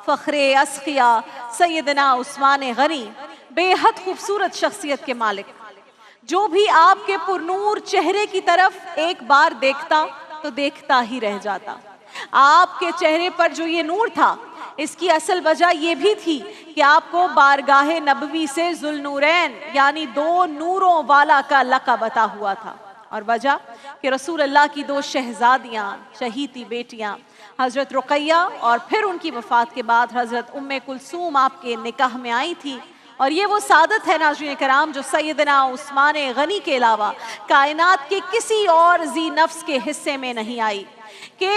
فخر اسقیا سیدنا عثمان غنی، بے حد خوبصورت شخصیت کے مالک، جو بھی آپ کے پرنور چہرے کی طرف ایک بار دیکھتا تو دیکھتا ہی رہ جاتا۔ آپ کے چہرے پر جو یہ نور تھا، اس کی اصل وجہ یہ بھی تھی کہ آپ کو بارگاہ نبوی سے ذوالنورین یعنی دو نوروں والا کا لقب عطا ہوا تھا، اور وجہ کہ رسول اللہ کی دو شہزادیاں، شہیدی بیٹیاں حضرت رقیہ اور پھر ان کی وفات کے بعد حضرت ام کلثوم آپ کے نکاح میں آئی تھی، اور یہ وہ سعادت ہے ناظرین کرام جو سیدنا عثمان غنی کے علاوہ کائنات کے کسی اور ذی نفس کے حصے میں نہیں آئی کہ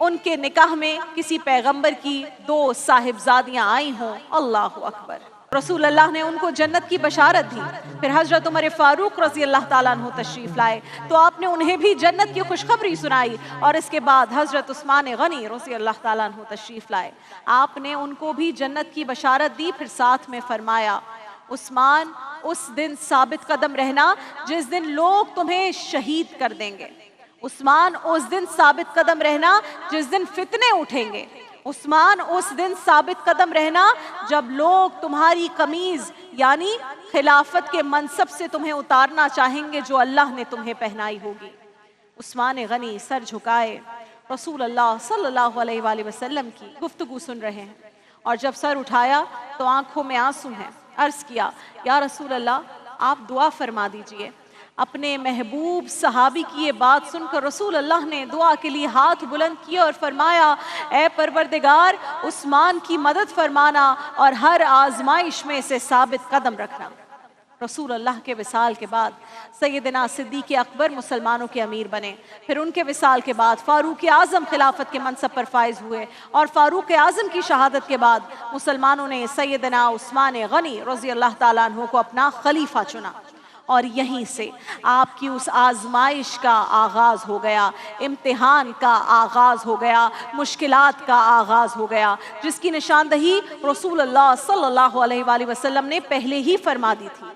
ان کے نکاح میں کسی پیغمبر کی دو صاحبزادیاں آئی ہوں۔ اللہ اکبر۔ رسول اللہ نے ان کو جنت کی بشارت دی، پھر حضرت عمر فاروق رضی اللہ تعالیٰ عنہ تشریف لائے تو آپ نے انہیں بھی جنت کی خوشخبری سنائی، اور اس کے بعد حضرت عثمان غنی رضی اللہ تعالیٰ عنہ تشریف لائے، آپ نے ان کو بھی جنت کی بشارت دی، پھر ساتھ میں فرمایا عثمان اس دن ثابت قدم رہنا جس دن لوگ تمہیں شہید کر دیں گے، عثمان اس دن ثابت قدم رہنا جس دن فتنے اٹھیں گے، عثمان اس دن ثابت قدم رہنا جب لوگ تمہاری قمیض یعنی خلافت کے منصب سے تمہیں اتارنا چاہیں گے جو اللہ نے تمہیں پہنائی ہوگی۔ عثمان غنی سر جھکائے رسول اللہ صلی اللہ علیہ وآلہ وسلم کی گفتگو سن رہے ہیں، اور جب سر اٹھایا تو آنکھوں میں آنسو ہیں۔ عرض کیا یا رسول اللہ آپ دعا فرما دیجئے۔ اپنے محبوب صحابی کی یہ بات سن کر رسول اللہ نے دعا کے لیے ہاتھ بلند کیا اور فرمایا اے پروردگار عثمان کی مدد فرمانا اور ہر آزمائش میں سے ثابت قدم رکھنا۔ رسول اللہ کے وصال کے بعد سیدنا صدیق اکبر مسلمانوں کے امیر بنے، پھر ان کے وصال کے بعد فاروق اعظم خلافت کے منصب پر فائز ہوئے، اور فاروق اعظم کی شہادت کے بعد مسلمانوں نے سیدنا عثمان غنی رضی اللہ تعالیٰ عنہ کو اپنا خلیفہ چنا، اور یہیں سے آپ کی اس آزمائش کا آغاز ہو گیا، امتحان کا آغاز ہو گیا، مشکلات کا آغاز ہو گیا، جس کی نشاندہی رسول اللہ صلی اللہ علیہ وآلہ وسلم نے پہلے ہی فرما دی تھی۔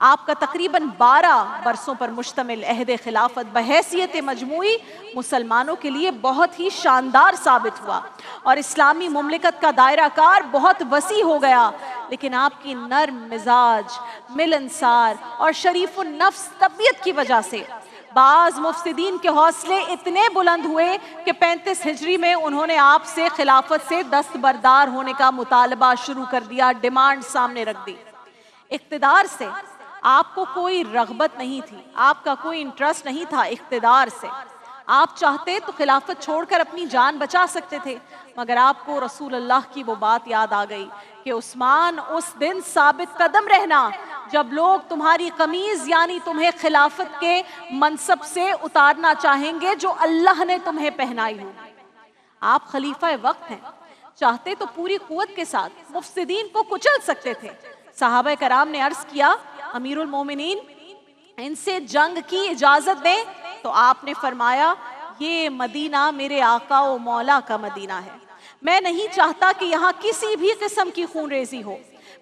آپ کا تقریباً 12 برسوں پر مشتمل عہد خلافت بحیثیت مجموعی مسلمانوں کے لیے بہت ہی شاندار ثابت ہوا، اور اسلامی مملکت کا دائرہ کار بہت وسیع ہو گیا، لیکن آپ کی نرم مزاج، ملنسار اور شریف النفس طبیعت کی وجہ سے بعض مفسدین کے حوصلے اتنے بلند ہوئے کہ 35 ہجری میں انہوں نے آپ سے خلافت سے دستبردار ہونے کا مطالبہ شروع کر دیا، ڈیمانڈ سامنے رکھ دی۔ اقتدار سے آپ کو کوئی رغبت نہیں تھی، آپ کا کوئی انٹرسٹ نہیں تھا اقتدار سے، آپ چاہتے تو خلافت چھوڑ کر اپنی جان بچا سکتے تھے، مگر آپ کو رسول اللہ کی وہ بات یاد آ گئی کہ عثمان اس دن ثابت قدم رہنا جب لوگ تمہاری قمیض یعنی تمہیں خلافت کے منصب سے اتارنا چاہیں گے جو اللہ نے تمہیں پہنائی ہو۔ آپ خلیفہ وقت ہیں، چاہتے تو پوری قوت کے ساتھ مفسدین کو کچل سکتے تھے۔ صحابہ کرام نے عرض کیا امیر المومنین ان سے جنگ کی اجازت دیں، تو آپ نے فرمایا یہ مدینہ میرے آقا و مولا کا مدینہ ہے، میں نہیں چاہتا کہ یہاں کسی بھی قسم کی خون ریزی ہو۔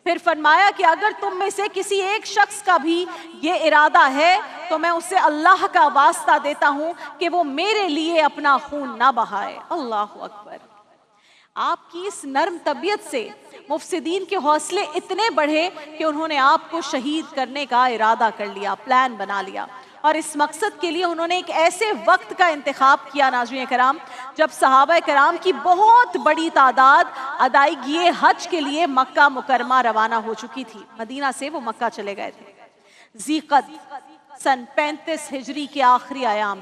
پھر فرمایا کہ اگر تم میں سے کسی ایک شخص کا بھی یہ ارادہ ہے تو میں اسے اللہ کا واسطہ دیتا ہوں کہ وہ میرے لیے اپنا خون نہ بہائے۔ اللہ اکبر۔ آپ کی اس نرم طبیعت سے مفسدین کے حوصلے اتنے بڑھے کہ انہوں نے آپ کو شہید کرنے کا ارادہ کر لیا، پلان بنا لیا، اور اس مقصد کے لیے انہوں نے ایک ایسے وقت کا انتخاب کیا ناظرین کرام جب صحابہ کرام کی بہت بڑی تعداد ادائیگی حج کے لیے مکہ مکرمہ روانہ ہو چکی تھی، مدینہ سے وہ مکہ چلے گئے تھے۔ ذیقعد سن 35 ہجری کے آخری ایام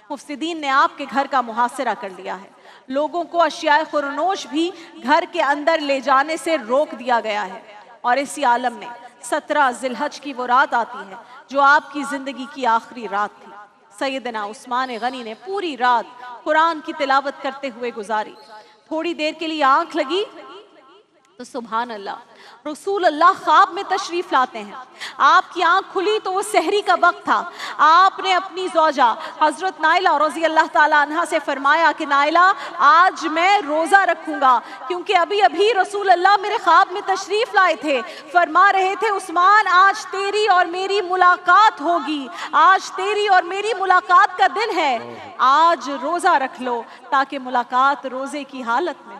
مفسدین نے آپ کے گھر کا محاصرہ کر لیا ہے، لوگوں کو اشیاء خورنوش بھی گھر کے اندر لے جانے سے روک دیا گیا ہے، اور اسی عالم میں 17 ذی الحج کی وہ رات آتی ہے جو آپ کی زندگی کی آخری رات تھی۔ سیدنا عثمان غنی نے پوری رات قرآن کی تلاوت کرتے ہوئے گزاری، تھوڑی دیر کے لیے آنکھ لگی تو سبحان اللہ رسول اللہ خواب میں تشریف لاتے ہیں، آپ کی آنکھ کھلی تو وہ سحری کا وقت تھا، آپ نے اپنی زوجہ حضرت نائلہ رضی اللہ تعالیٰ عنہا سے فرمایا کہ نائلہ آج میں روزہ رکھوں گا، کیونکہ ابھی رسول اللہ میرے خواب میں تشریف لائے تھے، فرما رہے تھے عثمان آج تیری اور میری ملاقات ہوگی، آج تیری اور میری ملاقات کا دن ہے، آج روزہ رکھ لو تاکہ ملاقات روزے کی حالت میں۔